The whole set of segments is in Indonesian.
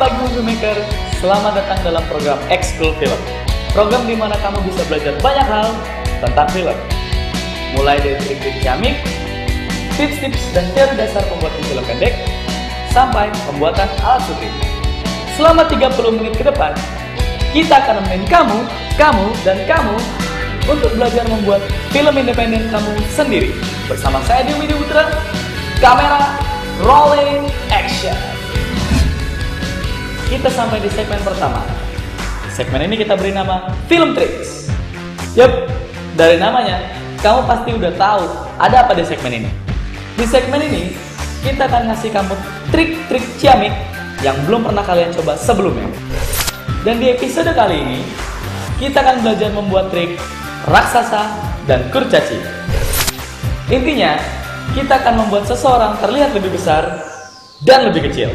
pagi movie maker, selamat datang dalam program Ekskul Film. Program di mana kamu bisa belajar banyak hal tentang film. Mulai dari trik-trik ciamik, tips-tips dan teori dasar pembuatan film pendek, sampai pembuatan alat syuting. Selama 30 menit ke depan, kita akan menemani kamu, dan kamu untuk belajar membuat film independen kamu sendiri. Bersama saya Dewi Putra, kamera, rolling, action. Kita sampai di segmen pertama. Segmen ini kita beri nama Film Tricks. Yup, dari namanya, kamu pasti udah tahu ada apa di segmen ini. Di segmen ini, kita akan ngasih kamu trik-trik ciamik yang belum pernah kalian coba sebelumnya. Dan di episode kali ini, kita akan belajar membuat trik raksasa dan kurcaci. Intinya, kita akan membuat seseorang terlihat lebih besar dan lebih kecil.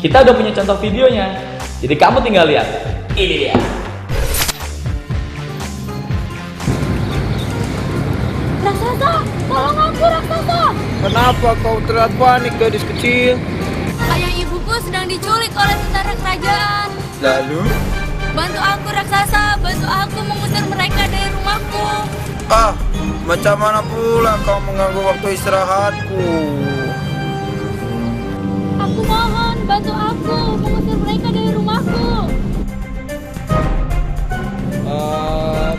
Kita udah punya contoh videonya, jadi kamu tinggal lihat. Ini dia. Raksasa, tolong aku raksasa. Kenapa kau terlihat panik, gadis kecil? Ayah ibuku sedang diculik oleh tentara kerajaan. Lalu? Bantu aku raksasa, bantu aku mengusir mereka dari rumahku. Macam mana pula kau mengganggu waktu istirahatku? Aku mohon, bantu aku mengusir mereka dari rumahku.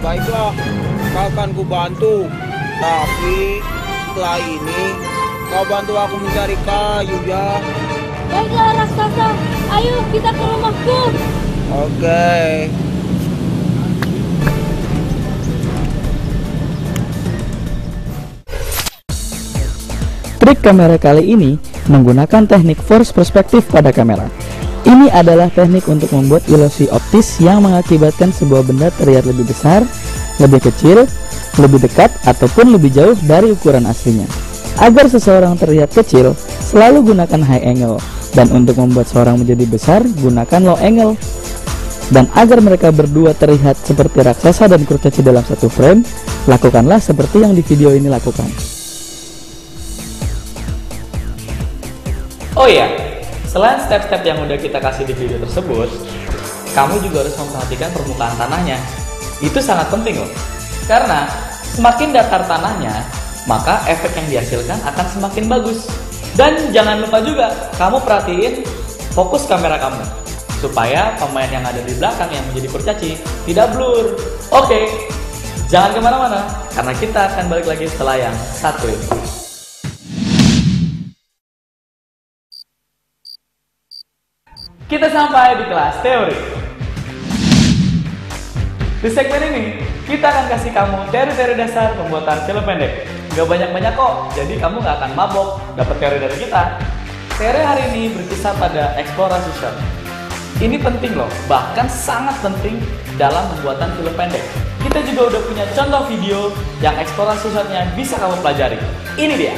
Baiklah, kau akan kubantu. Tapi setelah ini, kau bantu aku mencari kayu ya. Baiklah raksasa, ayo kita ke rumahku. Oke. Trik kamera kali ini menggunakan teknik force perspektif pada kamera. Ini adalah teknik untuk membuat ilusi optis yang mengakibatkan sebuah benda terlihat lebih besar, lebih kecil, lebih dekat, ataupun lebih jauh dari ukuran aslinya. Agar seseorang terlihat kecil, selalu gunakan high angle. Dan untuk membuat seorang menjadi besar, gunakan low angle. Dan agar mereka berdua terlihat seperti raksasa dan kurcaci dalam satu frame, lakukanlah seperti yang di video ini lakukan. Oh iya, selain step-step yang udah kita kasih di video tersebut, kamu juga harus memperhatikan permukaan tanahnya. Itu sangat penting loh, karena semakin datar tanahnya, maka efek yang dihasilkan akan semakin bagus. Dan jangan lupa juga, kamu perhatiin fokus kamera kamu, supaya pemain yang ada di belakang yang menjadi kurcaci tidak blur. Oke, jangan kemana-mana, karena kita akan balik lagi setelah yang satu ini. Kita sampai di kelas teori. Di segmen ini, kita akan kasih kamu teori-teori dasar pembuatan film pendek. Gak banyak-banyak kok, jadi kamu gak akan mabok dapat teori dari kita. Teori hari ini berkisar pada eksplorasi shot. Ini penting loh, bahkan sangat penting dalam pembuatan film pendek. Kita juga udah punya contoh video yang eksplorasi shotnya bisa kamu pelajari. Ini dia.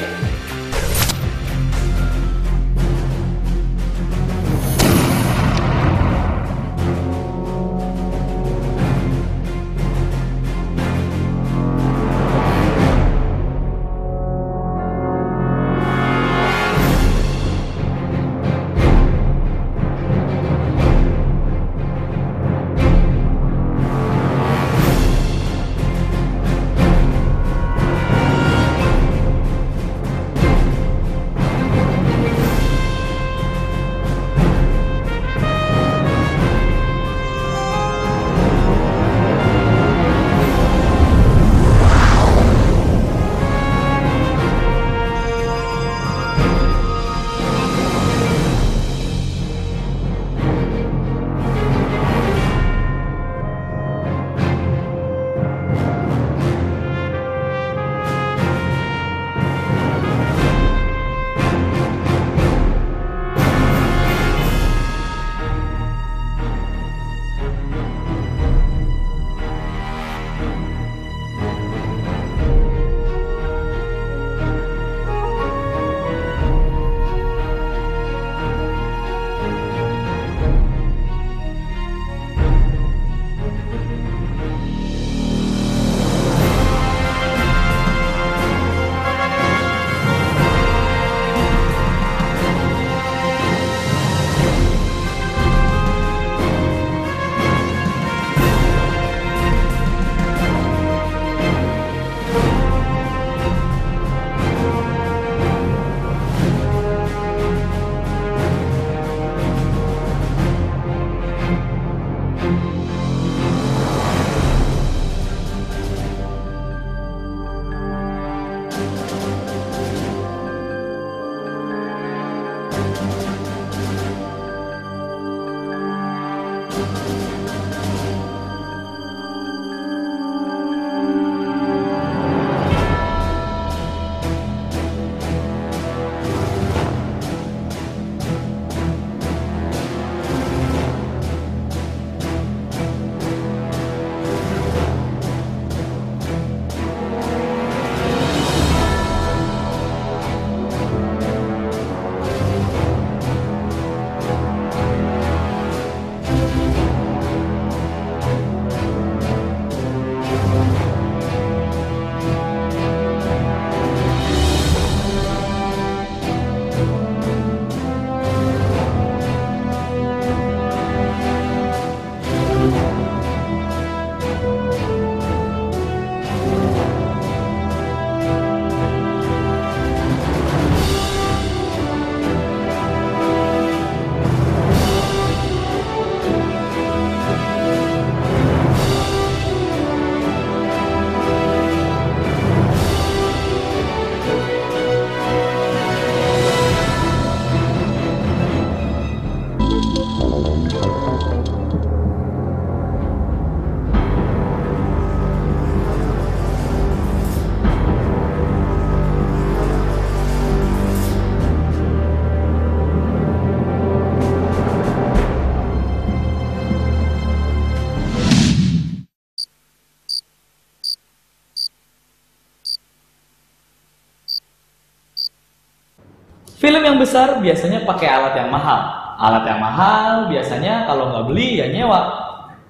Film yang besar biasanya pakai alat yang mahal. Alat yang mahal biasanya kalau nggak beli ya nyewa.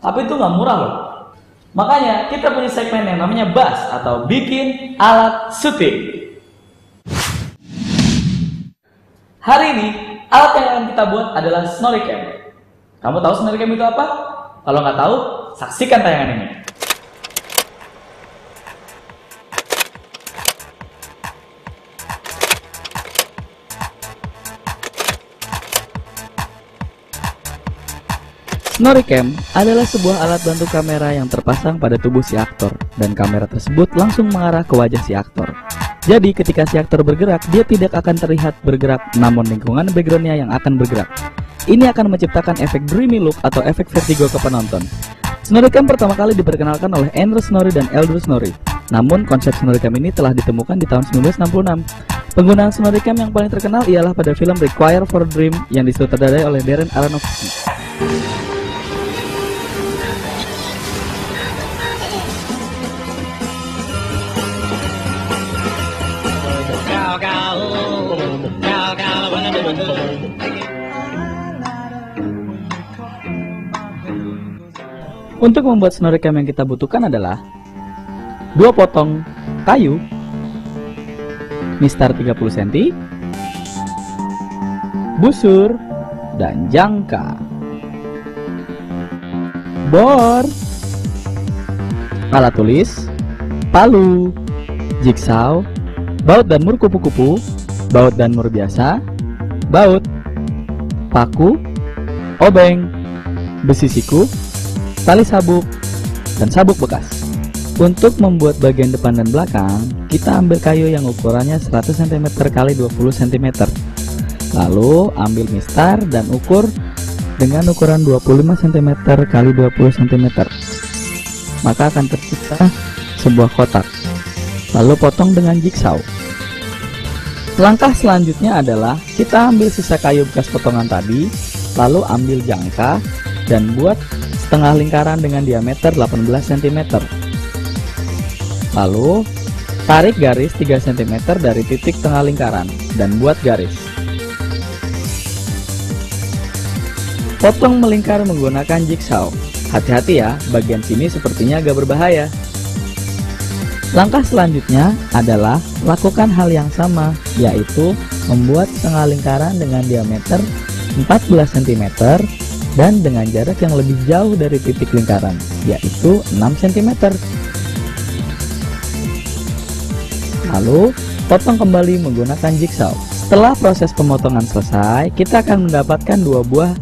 Tapi itu nggak murah loh. Makanya kita punya segmen yang namanya BAS atau bikin alat syuting. Hari ini alat yang akan kita buat adalah SnoriCam. Kamu tahu SnoriCam itu apa? Kalau nggak tahu, saksikan tayangan ini. SnoriCam adalah sebuah alat bantu kamera yang terpasang pada tubuh si aktor, dan kamera tersebut langsung mengarah ke wajah si aktor. Jadi ketika si aktor bergerak, dia tidak akan terlihat bergerak, namun lingkungan backgroundnya yang akan bergerak. Ini akan menciptakan efek dreamy look atau efek vertigo ke penonton. SnoriCam pertama kali diperkenalkan oleh Andrew Snorri dan Eldru Snorri. Namun konsep SnoriCam ini telah ditemukan di tahun 1966. Penggunaan SnoriCam yang paling terkenal ialah pada film Requiem for a Dream yang disutradarai oleh Darren Aronofsky. Untuk membuat SnoriCam yang kita butuhkan adalah 2 potong kayu mistar 30 cm, busur, dan jangka, bor, alat tulis, palu, jigsaw, baut dan mur kupu-kupu, baut dan mur biasa, baut, paku, obeng, besi siku, tali sabuk, dan sabuk bekas. Untuk membuat bagian depan dan belakang, kita ambil kayu yang ukurannya 100 cm x 20 cm. Lalu ambil mistar dan ukur dengan ukuran 25 cm x 20 cm. Maka akan tercipta sebuah kotak. Lalu potong dengan jigsaw. Langkah selanjutnya adalah kita ambil sisa kayu bekas potongan tadi, lalu ambil jangka dan buat setengah lingkaran dengan diameter 18 cm. Lalu tarik garis 3 cm dari titik tengah lingkaran dan buat garis. Potong melingkar menggunakan jigsaw. Hati-hati ya, bagian sini sepertinya agak berbahaya. Langkah selanjutnya adalah lakukan hal yang sama, yaitu membuat setengah lingkaran dengan diameter 14 cm dan dengan jarak yang lebih jauh dari titik lingkaran, yaitu 6 cm. Lalu potong kembali menggunakan jigsaw. Setelah proses pemotongan selesai, kita akan mendapatkan 2 buah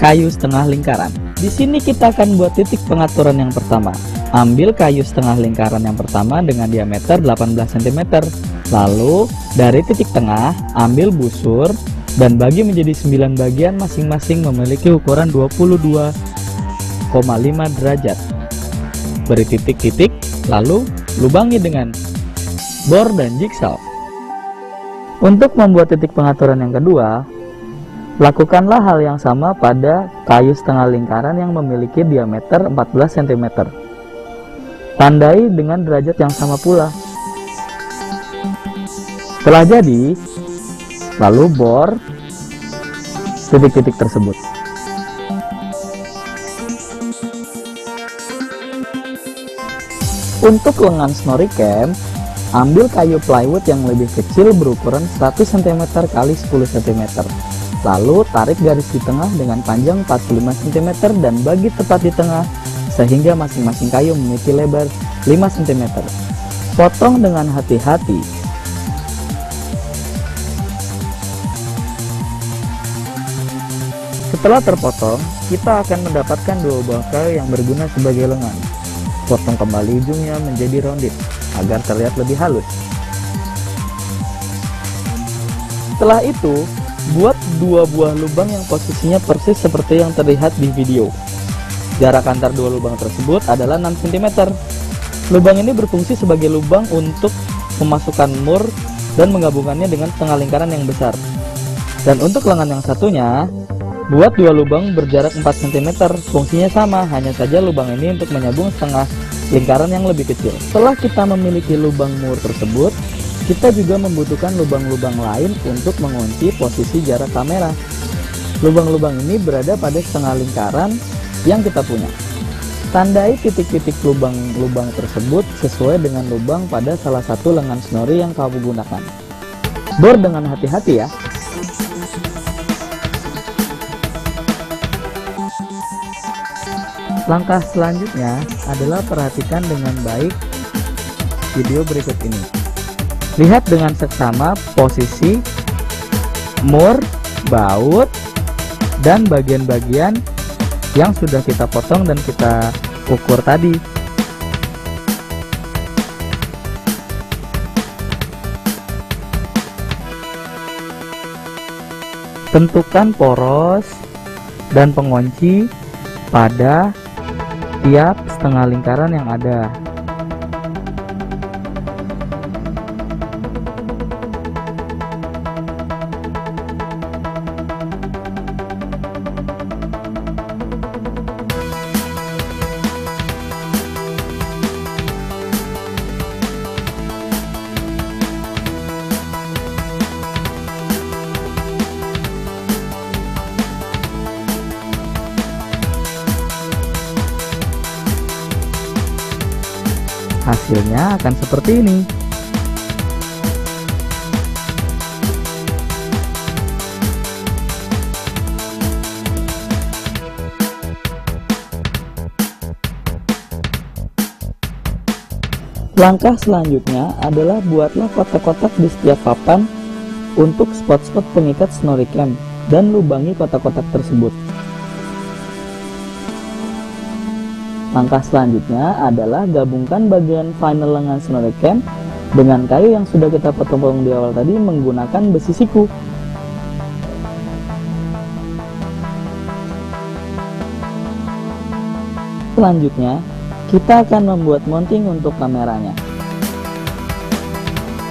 kayu setengah lingkaran. Di sini kita akan buat titik pengaturan yang pertama. Ambil kayu setengah lingkaran yang pertama dengan diameter 18 cm. Lalu dari titik tengah ambil busur dan bagi menjadi 9 bagian, masing-masing memiliki ukuran 22,5 derajat. Beri titik-titik, lalu lubangi dengan bor dan jigsaw. Untuk membuat titik pengaturan yang kedua, lakukanlah hal yang sama pada kayu setengah lingkaran yang memiliki diameter 14 cm. Tandai dengan derajat yang sama pula. Setelah jadi, lalu bor titik-titik tersebut. Untuk lengan SnoriCam, ambil kayu plywood yang lebih kecil berukuran 100 cm x 10 cm. Lalu tarik garis di tengah dengan panjang 45 cm dan bagi tepat di tengah sehingga masing-masing kayu memiliki lebar 5 cm. Potong dengan hati-hati. Setelah terpotong, kita akan mendapatkan 2 buah kayu yang berguna sebagai lengan. Potong kembali ujungnya menjadi rounded agar terlihat lebih halus. Setelah itu, buat 2 buah lubang yang posisinya persis seperti yang terlihat di video. Jarak antar 2 lubang tersebut adalah 6 cm. Lubang ini berfungsi sebagai lubang untuk memasukkan mur dan menggabungkannya dengan setengah lingkaran yang besar. Dan untuk lengan yang satunya, buat 2 lubang berjarak 4 cm. Fungsinya sama, hanya saja lubang ini untuk menyambung setengah lingkaran yang lebih kecil. Setelah kita memiliki lubang mur tersebut, kita juga membutuhkan lubang-lubang lain untuk mengunci posisi jarak kamera. Lubang-lubang ini berada pada setengah lingkaran yang kita punya. Tandai titik-titik lubang-lubang tersebut sesuai dengan lubang pada salah satu lengan snori yang kamu gunakan. Bor dengan hati-hati ya. Langkah selanjutnya adalah perhatikan dengan baik video berikut ini. Lihat dengan seksama posisi mur, baut, dan bagian-bagian yang sudah kita potong dan kita ukur tadi. Tentukan poros dan pengunci pada tiap setengah lingkaran yang ada. Hasilnya akan seperti ini. Langkah selanjutnya adalah buatlah kotak-kotak di setiap papan untuk spot-spot pengikat snori cam dan lubangi kotak-kotak tersebut. Langkah selanjutnya adalah gabungkan bagian final lengan snori cam dengan kayu yang sudah kita potong di awal tadi menggunakan besi siku. Selanjutnya, kita akan membuat mounting untuk kameranya.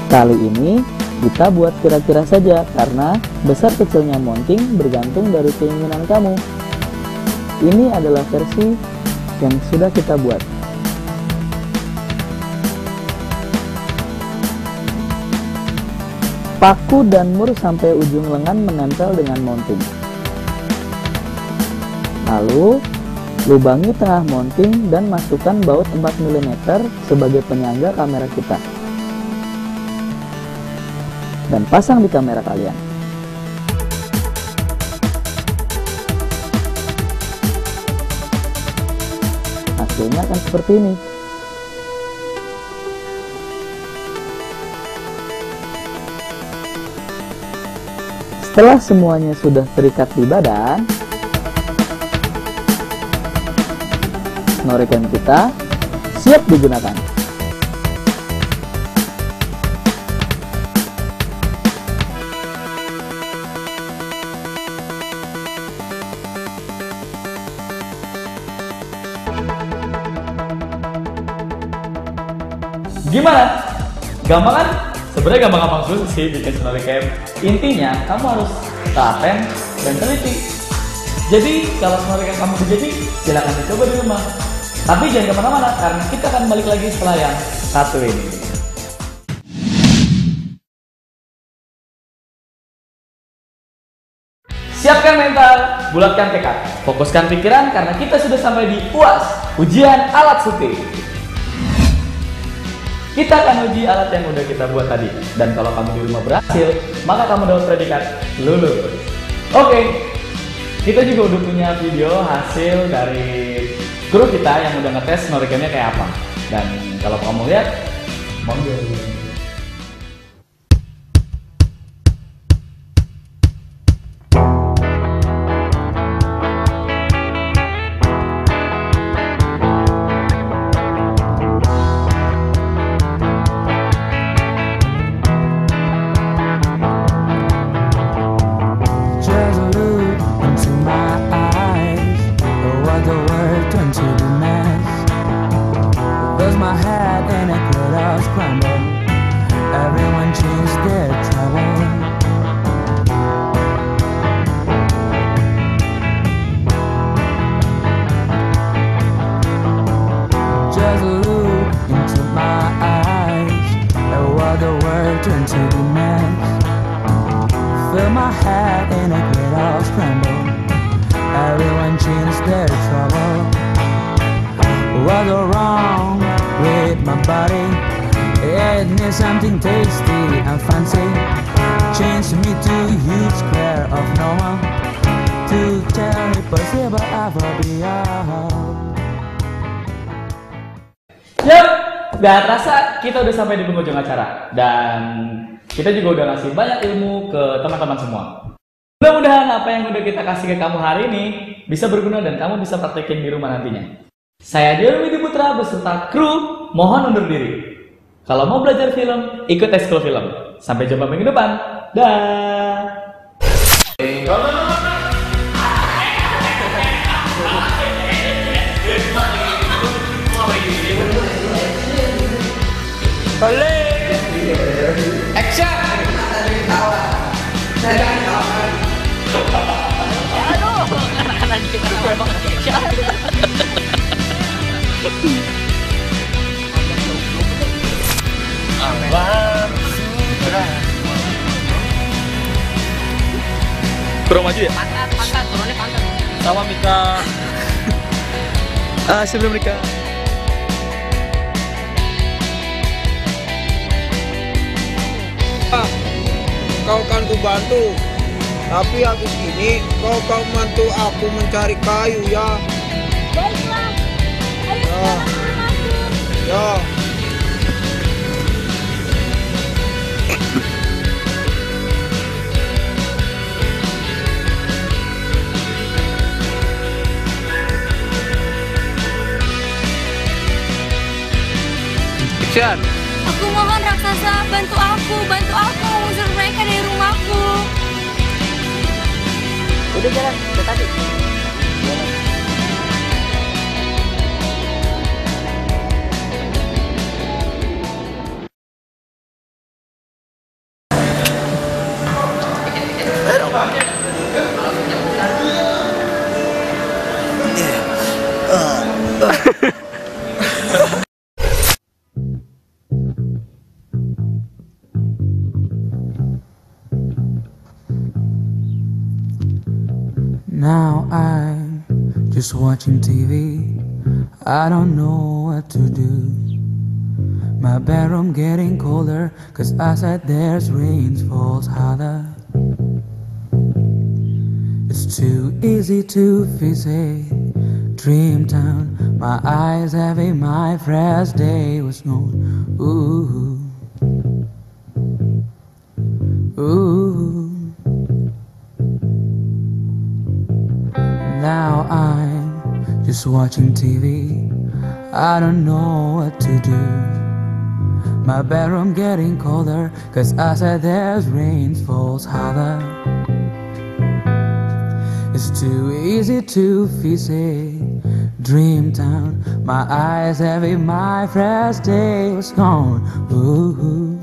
Kali ini kita buat kira-kira saja karena besar kecilnya mounting bergantung dari keinginan kamu. Ini adalah versi yang sudah kita buat. Paku dan mur sampai ujung lengan menempel dengan mounting. Lalu lubangi tengah mounting dan masukkan baut 4 mm sebagai penyangga kamera kita. Dan pasang di kamera kalian. Hasilnya akan seperti ini. Setelah semuanya sudah terikat di badan, snori cam kita siap digunakan. Gimana? Gampang kan? Sebenarnya gampang-gampang susah sih bikin snori cam. Intinya kamu harus telaten dan teliti. Jadi kalau snori cam kamu jadi, silakan dicoba di rumah. Tapi jangan kemana-mana karena kita akan balik lagi setelah yang satu ini. Siapkan mental, bulatkan tekad, fokuskan pikiran karena kita sudah sampai di UAS, ujian alat syuting. Kita akan uji alat yang udah kita buat tadi. Dan kalau kamu di rumah berhasil, maka kamu dapat predikat lulus. Oke, kita juga udah punya video hasil dari kru kita yang udah ngetes snori camnya kayak apa. Dan kalau kamu lihat, monggo. My hat and a cut-off scramble. fill my head in a great of scramble. Everyone changed their trouble. What's wrong with my body? It needs something tasty and fancy. Change me to huge square of normal. To tell me possible ever be out. Yap, gak terasa kita udah sampai di penghujung acara. Dan kita juga udah ngasih banyak ilmu ke teman-teman semua. Mudah-mudahan apa yang udah kita kasih ke kamu hari ini bisa berguna dan kamu bisa praktekin di rumah nantinya. Saya Dion Widi Putra beserta kru mohon undur diri. Kalau mau belajar film, ikut ekskul film. Sampai jumpa minggu depan. Dah. Action! Turun maju ya? Pantat, turunnya pantat. Sama Mika. Sebelum Mika. Kau kan ku bantu, tapi habis ini kau bantu aku mencari kayu ya. Baiklah. Ayo Ya. sekarang rumahku. Ya. Action. Aku mohon raksasa, bantu aku mengusir mereka dari rumahku. Udah jalan, udah tadi. Now I'm just watching TV. I don't know what to do. My bedroom getting colder, 'cause outside there's rain falls harder. It's too easy to visit Dream Town. My eyes heavy, my fresh day was gone. Ooh, ooh. Now I'm just watching TV. I don't know what to do. My bedroom getting colder, 'cause outside there's rain falls harder. It's too easy to visit Dream Town. My eyes heavy, my fresh day was gone. Ooh, ooh.